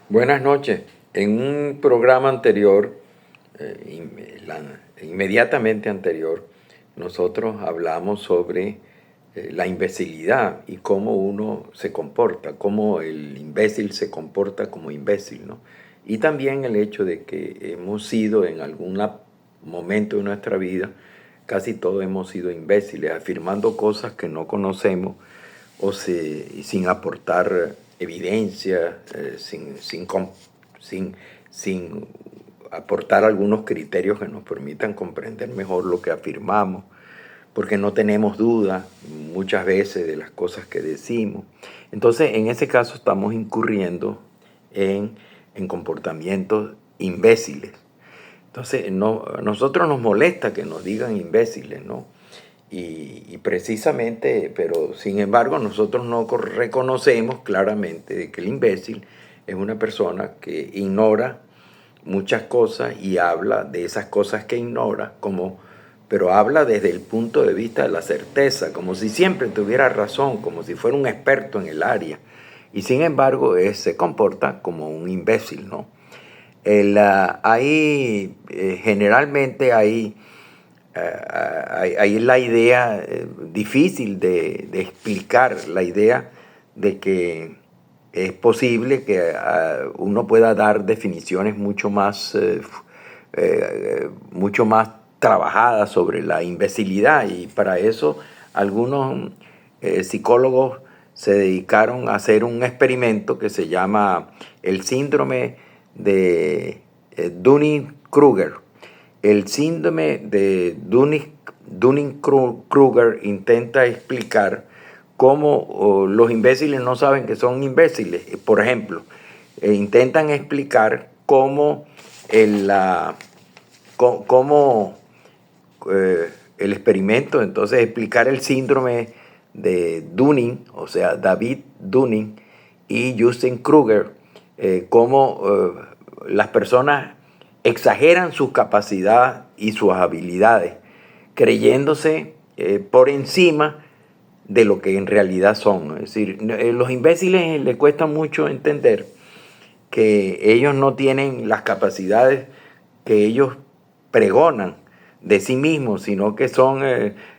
Buenas noches. En un programa anterior, inmediatamente anterior, nosotros hablamos sobre la imbecilidad y cómo uno se comporta, cómo el imbécil se comporta como imbécil, ¿no? Y también el hecho de que hemos sido en algún momento de nuestra vida, casi todos hemos sido imbéciles, afirmando cosas que no conocemos sin aportar evidencia, sin, sin aportar algunos criterios que nos permitan comprender mejor lo que afirmamos, porque no tenemos duda muchas veces de las cosas que decimos. Entonces, en ese caso estamos incurriendo en comportamientos imbéciles. Entonces, a nosotros nos molesta que nos digan imbéciles, ¿no? Y precisamente, pero sin embargo nosotros no reconocemos claramente de que el imbécil es una persona que ignora muchas cosas y habla de esas cosas que ignora, pero habla desde el punto de vista de la certeza, como si siempre tuviera razón, como si fuera un experto en el área. Y sin embargo se comporta como un imbécil, ¿no? Generalmente hay la idea difícil de explicar, la idea de que es posible que uno pueda dar definiciones mucho más trabajadas sobre la imbecilidad, y para eso algunos psicólogos se dedicaron a hacer un experimento que se llama el síndrome de Dunning-Kruger. El síndrome de Dunning-Kruger intenta explicar cómo los imbéciles no saben que son imbéciles. Por ejemplo, intentan explicar cómo el experimento, entonces explicar el síndrome de Dunning, o sea, David Dunning y Justin Kruger, cómo las personas exageran sus capacidades y sus habilidades, creyéndose por encima de lo que en realidad son. Es decir, los imbéciles les cuesta mucho entender que ellos no tienen las capacidades que ellos pregonan de sí mismos, sino que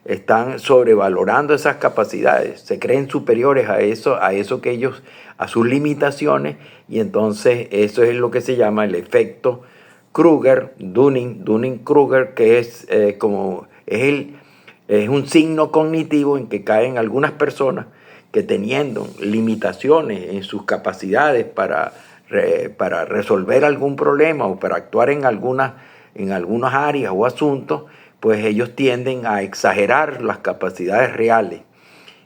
están sobrevalorando esas capacidades, se creen superiores a eso que ellos, a sus limitaciones, y entonces eso es lo que se llama el efecto Kruger, Dunning-Kruger, que es un signo cognitivo en que caen algunas personas que, teniendo limitaciones en sus capacidades para resolver algún problema o para actuar en algunas áreas o asuntos, pues ellos tienden a exagerar las capacidades reales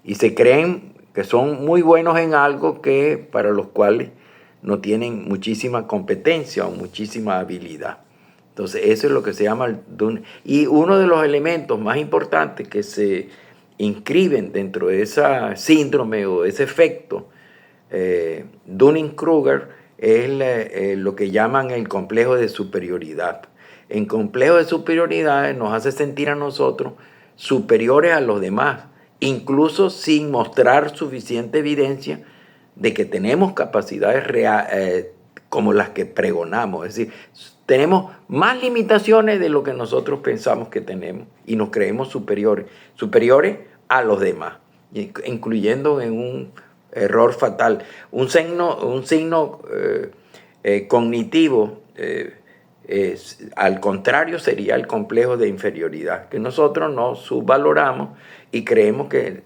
y se creen que son muy buenos en algo que para los cuales no tienen muchísima competencia o muchísima habilidad. Entonces eso es lo que se llama y uno de los elementos más importantes que se inscriben dentro de ese síndrome o ese efecto Dunning-Kruger es lo que llaman el complejo de superioridad. El complejo de superioridad nos hace sentir a nosotros superiores a los demás, incluso sin mostrar suficiente evidencia de que tenemos capacidades como las que pregonamos. Es decir, tenemos más limitaciones de lo que nosotros pensamos que tenemos y nos creemos superiores a los demás, incluyendo en un error fatal. Un signo cognitivo, al contrario, sería el complejo de inferioridad, que nosotros nos subvaloramos y creemos que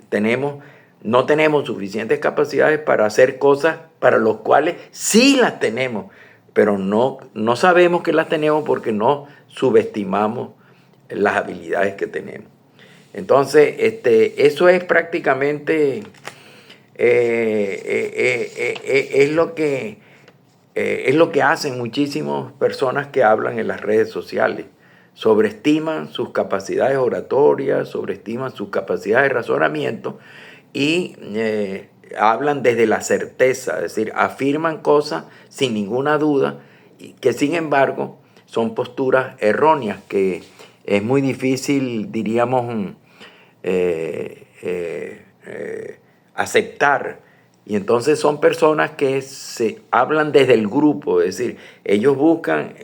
no tenemos suficientes capacidades para hacer cosas para las cuales sí las tenemos, pero no sabemos que las tenemos porque no subestimamos las habilidades que tenemos. Entonces, eso es prácticamente es lo que hacen muchísimas personas que hablan en las redes sociales. Sobreestiman sus capacidades oratorias, sobreestiman sus capacidades de razonamiento y hablan desde la certeza, es decir, afirman cosas sin ninguna duda, que sin embargo son posturas erróneas que es muy difícil, diríamos, aceptar Y entonces son personas que se hablan desde el grupo, es decir, ellos buscan,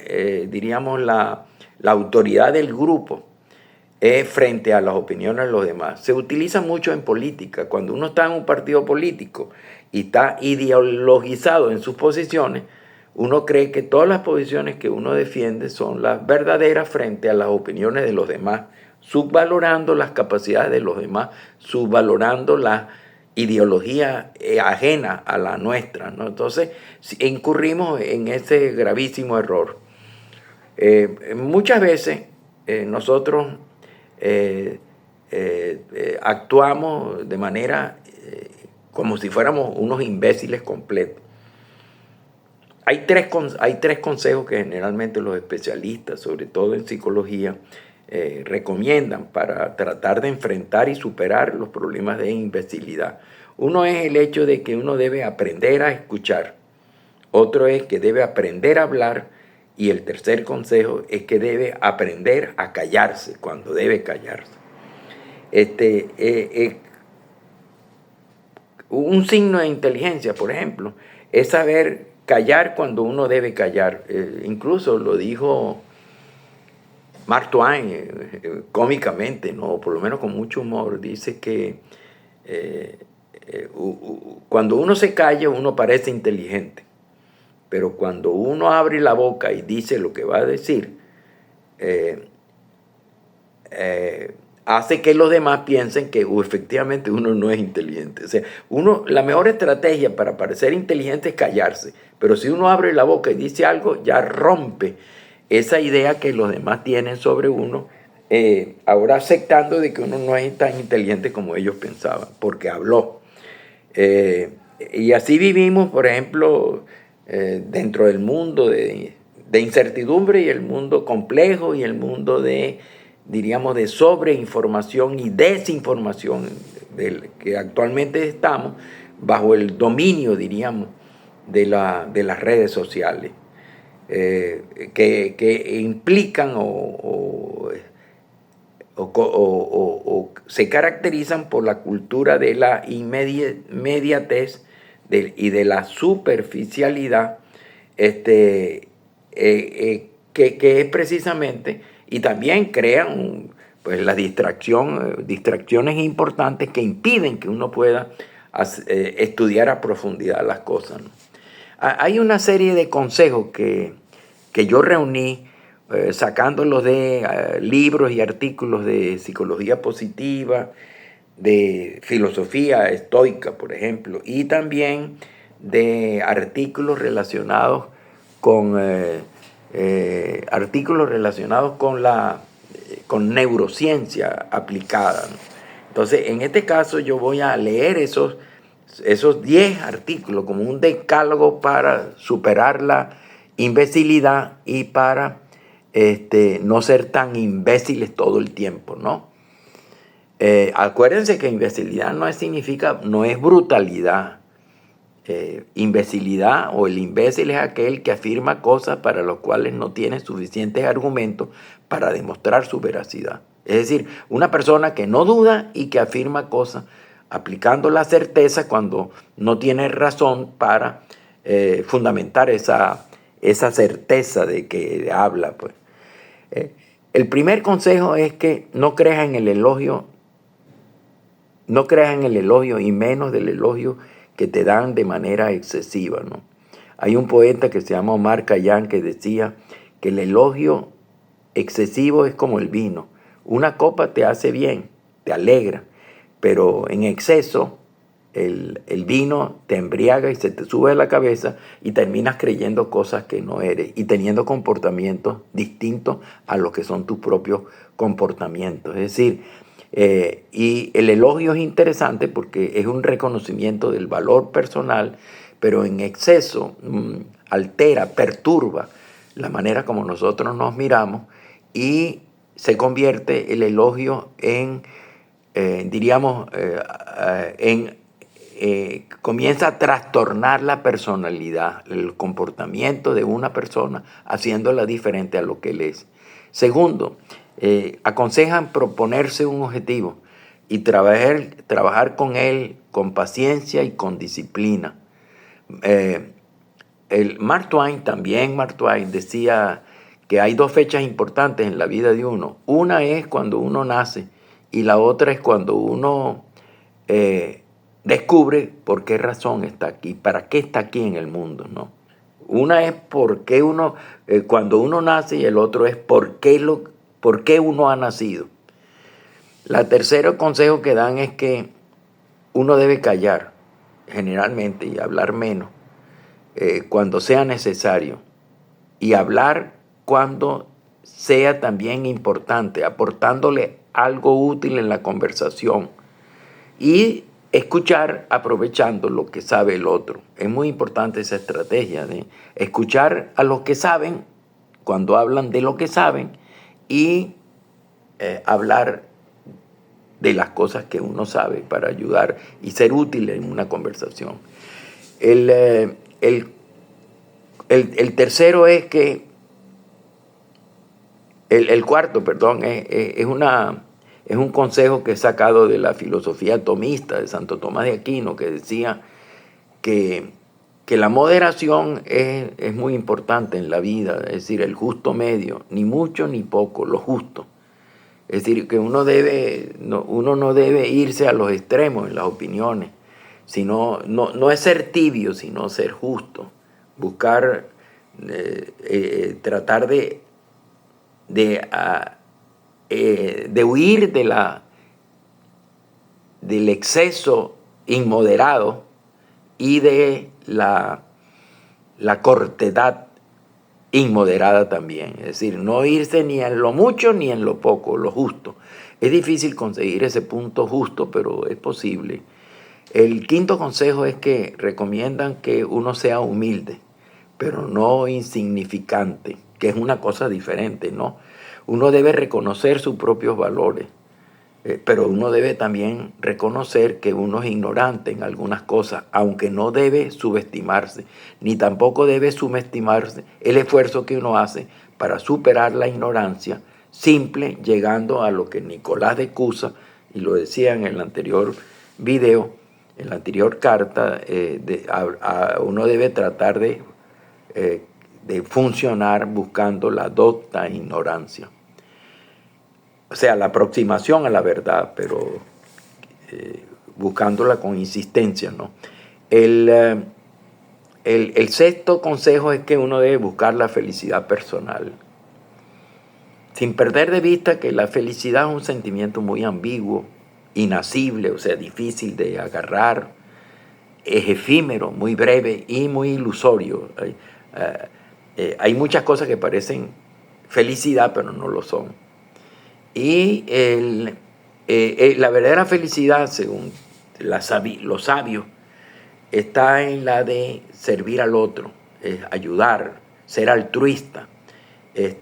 diríamos, la autoridad del grupo frente a las opiniones de los demás. Se utiliza mucho en política. Cuando uno está en un partido político y está ideologizado en sus posiciones, uno cree que todas las posiciones que uno defiende son las verdaderas frente a las opiniones de los demás, subvalorando las capacidades de los demás, subvalorando la ideología ajena a la nuestra, ¿no? Entonces incurrimos en ese gravísimo error. Muchas veces nosotros actuamos de manera como si fuéramos unos imbéciles completos. Hay tres consejos que generalmente los especialistas, sobre todo en psicología, recomiendan para tratar de enfrentar y superar los problemas de imbecilidad. Uno es el hecho de que uno debe aprender a escuchar. Otro es que debe aprender a hablar. Y el tercer consejo es que debe aprender a callarse cuando debe callarse. Un signo de inteligencia, por ejemplo, es saber callar cuando uno debe callar. Incluso lo dijo Mark Twain cómicamente, ¿no? Por lo menos con mucho humor. Dice que cuando uno se calla, uno parece inteligente. Pero cuando uno abre la boca y dice lo que va a decir, hace que los demás piensen que efectivamente uno no es inteligente. O sea, la mejor estrategia para parecer inteligente es callarse. Pero si uno abre la boca y dice algo, ya rompe esa idea que los demás tienen sobre uno, ahora aceptando de que uno no es tan inteligente como ellos pensaban, porque habló. Y así vivimos, por ejemplo, dentro del mundo de incertidumbre y el mundo complejo y el mundo diríamos, de sobreinformación y desinformación del que actualmente estamos bajo el dominio, diríamos, de las redes sociales, que implican o se caracterizan por la cultura de la inmediatez y de la superficialidad, que es precisamente, y también crean pues las distracciones importantes que impiden que uno pueda estudiar a profundidad las cosas, ¿no? Hay una serie de consejos que yo reuní sacándolos de libros y artículos de psicología positiva, de filosofía estoica, por ejemplo, y también de artículos relacionados con con neurociencia aplicada, ¿no? Entonces, en este caso yo voy a leer esos 10 artículos como un decálogo para superar la imbecilidad y para no ser tan imbéciles todo el tiempo, ¿no? Acuérdense que imbecilidad no es brutalidad. Imbecilidad o el imbécil es aquel que afirma cosas para las cuales no tiene suficientes argumentos para demostrar su veracidad. Es decir, una persona que no duda y que afirma cosas aplicando la certeza cuando no tiene razón para fundamentar esa certeza de que habla, pues. El primer consejo es que no creas en el elogio y menos del elogio que te dan de manera excesiva, ¿no? Hay un poeta que se llama Omar Khayyam que decía que el elogio excesivo es como el vino. Una copa te hace bien, te alegra, pero en exceso el vino te embriaga y se te sube a la cabeza y terminas creyendo cosas que no eres y teniendo comportamientos distintos a los que son tus propios comportamientos. Es decir, y el elogio es interesante porque es un reconocimiento del valor personal, pero en exceso altera, perturba la manera como nosotros nos miramos y se convierte el elogio en, comienza a trastornar la personalidad, el comportamiento de una persona, haciéndola diferente a lo que él es. Segundo, aconsejan proponerse un objetivo. y trabajar con él con paciencia y con disciplina. Mark Twain decía que hay dos fechas importantes en la vida de uno. Una es cuando uno nace y la otra es cuando uno descubre por qué razón está aquí, para qué está aquí en el mundo, ¿no? Una es por qué uno, cuando uno nace, y el otro es por qué uno ha nacido. La tercero consejo que dan es que uno debe callar generalmente y hablar menos cuando sea necesario y hablar cuando sea también importante, aportándole algo útil en la conversación y escuchar aprovechando lo que sabe el otro. Es muy importante esa estrategia de escuchar a los que saben cuando hablan de lo que saben y hablar de las cosas que uno sabe para ayudar y ser útil en una conversación. El tercero es que, el cuarto, perdón, es un consejo que he sacado de la filosofía tomista de Santo Tomás de Aquino, que decía que la moderación es muy importante en la vida, es decir, el justo medio, ni mucho ni poco, lo justo. Es decir, que uno no debe irse a los extremos en las opiniones, sino no es ser tibio, sino ser justo. Buscar, tratar de huir del exceso inmoderado y de la cortedad inmoderada también, es decir, no irse ni en lo mucho ni en lo poco, lo justo. Es difícil conseguir ese punto justo, pero es posible. El quinto consejo es que recomiendan que uno sea humilde, pero no insignificante, que es una cosa diferente, ¿no? Uno debe reconocer sus propios valores, pero uno debe también reconocer que uno es ignorante en algunas cosas, aunque no debe subestimarse, ni tampoco debe subestimarse el esfuerzo que uno hace para superar la ignorancia simple, llegando a lo que Nicolás de Cusa, y lo decía en el anterior video, en la anterior carta, uno debe tratar de funcionar buscando la docta ignorancia. O sea, la aproximación a la verdad, pero buscándola con insistencia, ¿no? El sexto consejo es que uno debe buscar la felicidad personal, sin perder de vista que la felicidad es un sentimiento muy ambiguo, inacible, o sea, difícil de agarrar, es efímero, muy breve y muy ilusorio. Hay muchas cosas que parecen felicidad, pero no lo son. Y la verdadera felicidad, según los sabios, está en la de servir al otro, ayudar, ser altruista. La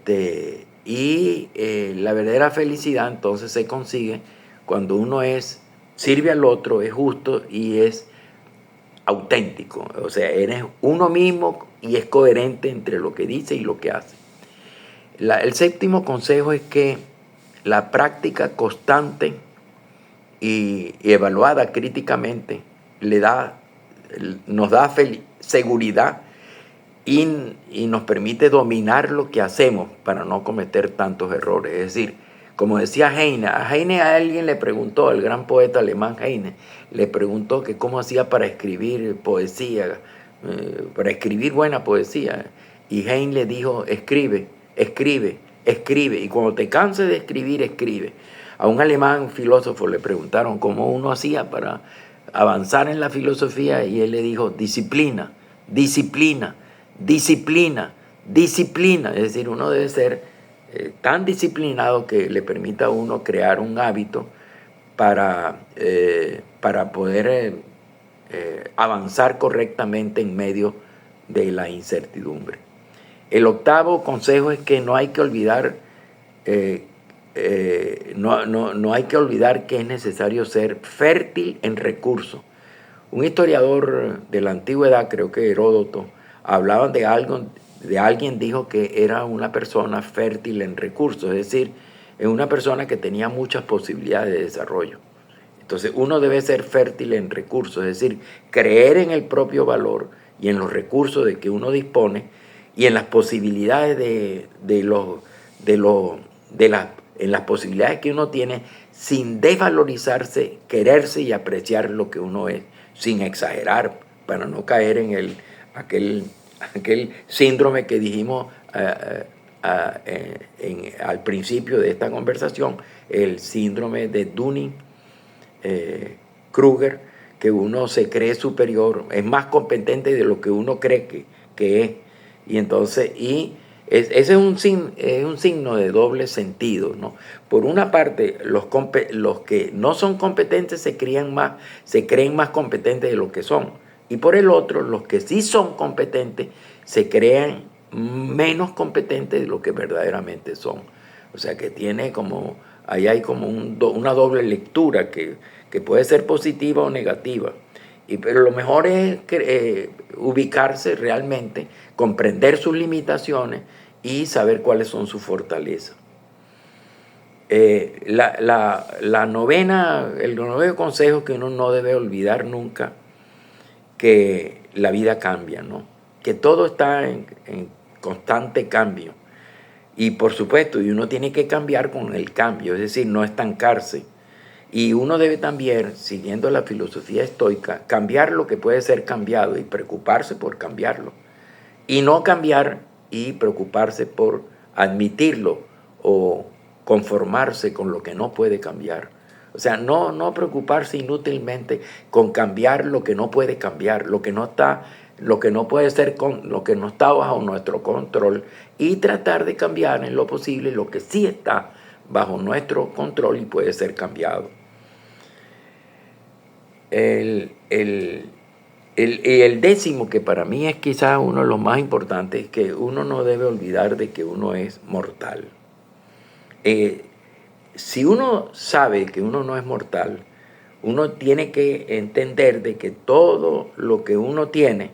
verdadera felicidad entonces se consigue cuando uno sirve al otro, es justo y es auténtico. O sea, eres uno mismo y es coherente entre lo que dice y lo que hace. El séptimo consejo es que la práctica constante y evaluada críticamente nos da seguridad y nos permite dominar lo que hacemos para no cometer tantos errores. Es decir, como decía Heine, a alguien le preguntó, el gran poeta alemán Heine, le preguntó que cómo hacía para escribir poesía, para escribir buena poesía. Y Heine le dijo, escribe, escribe, escribe. Y cuando te canses de escribir, escribe. A un alemán filósofo le preguntaron cómo uno hacía para avanzar en la filosofía y él le dijo, disciplina, disciplina, disciplina, disciplina. Es decir, uno debe ser tan disciplinado que le permita a uno crear un hábito para poder avanzar correctamente en medio de la incertidumbre. El octavo consejo es que no hay que olvidar no hay que olvidar que es necesario ser fértil en recursos. Un historiador de la antigüedad, creo que Heródoto, hablaba de alguien dijo que era una persona fértil en recursos, es decir, es una persona que tenía muchas posibilidades de desarrollo. Entonces uno debe ser fértil en recursos, es decir, creer en el propio valor y en los recursos de que uno dispone y en las posibilidades en las posibilidades que uno tiene, sin desvalorizarse, quererse y apreciar lo que uno es, sin exagerar, para no caer en aquel síndrome que dijimos al principio de esta conversación, el síndrome de Dunning-Kruger, que uno se cree superior, es más competente de lo que uno cree que es. Y entonces, ese es un signo de doble sentido, ¿no? Por una parte, los que no son competentes se creen más competentes de lo que son. Y por el otro, los que sí son competentes se creen menos competentes de lo que verdaderamente son. O sea que ahí hay como una doble lectura que puede ser positiva o negativa. Pero lo mejor es ubicarse realmente, comprender sus limitaciones y saber cuáles son sus fortalezas. El noveno consejo que uno no debe olvidar nunca, que la vida cambia, ¿no? Que todo está en constante cambio. Y por supuesto, y uno tiene que cambiar con el cambio, es decir, no estancarse. Y uno debe también, siguiendo la filosofía estoica, cambiar lo que puede ser cambiado y preocuparse por cambiarlo. Y no cambiar y preocuparse por admitirlo o conformarse con lo que no puede cambiar. O sea, no preocuparse inútilmente con cambiar lo que no puede cambiar, lo que no puede ser, lo que no está bajo nuestro control, y tratar de cambiar en lo posible lo que sí está bajo nuestro control y puede ser cambiado. El décimo, que para mí es quizás uno de los más importantes, es que uno no debe olvidar de que uno es mortal. Si uno sabe que uno no es mortal, uno tiene que entender de que todo lo que uno tiene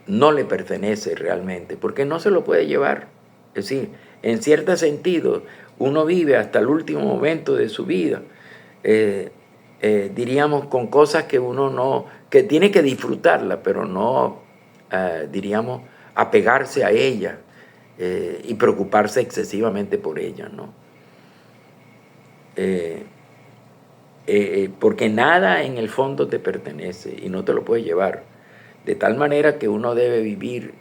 no le pertenece realmente, porque no se lo puede llevar. Es decir, en cierto sentido, uno vive hasta el último momento de su vida, diríamos, con cosas que que tiene que disfrutarla, pero no, diríamos, apegarse a ella y preocuparse excesivamente por ella, ¿no? Porque nada en el fondo te pertenece y no te lo puedes llevar. De tal manera que uno debe vivir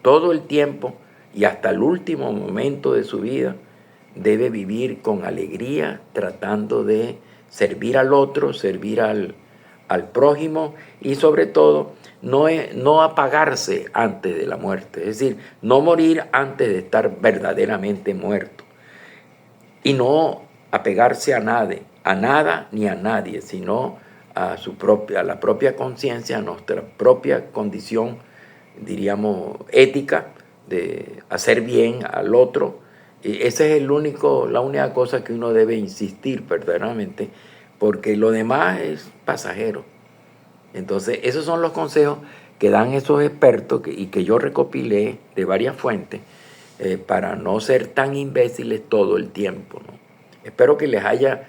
todo el tiempo y hasta el último momento de su vida, debe vivir con alegría, tratando de servir al otro, servir al prójimo y sobre todo no apagarse antes de la muerte, es decir, no morir antes de estar verdaderamente muerto y no apegarse a nada ni a nadie, sino a la propia conciencia, a nuestra propia condición, diríamos, ética, de hacer bien al otro. Y esa es la única cosa que uno debe insistir verdaderamente, porque lo demás es pasajero. Entonces, esos son los consejos que dan esos expertos y que yo recopilé de varias fuentes para no ser tan imbéciles todo el tiempo, ¿no? Espero que les haya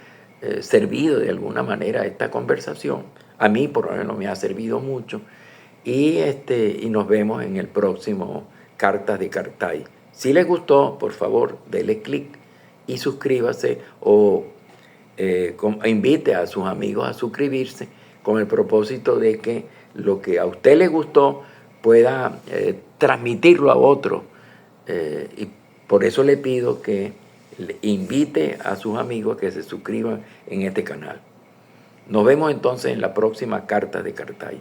servido de alguna manera esta conversación. A mí, por lo menos, me ha servido mucho. Y nos vemos en el próximo Cartas de Cartay. Si les gustó, por favor, denle clic y suscríbase o invite a sus amigos a suscribirse con el propósito de que lo que a usted le gustó pueda transmitirlo a otros. Y por eso le pido que invite a sus amigos a que se suscriban en este canal. Nos vemos entonces en la próxima Cartas de Cartay.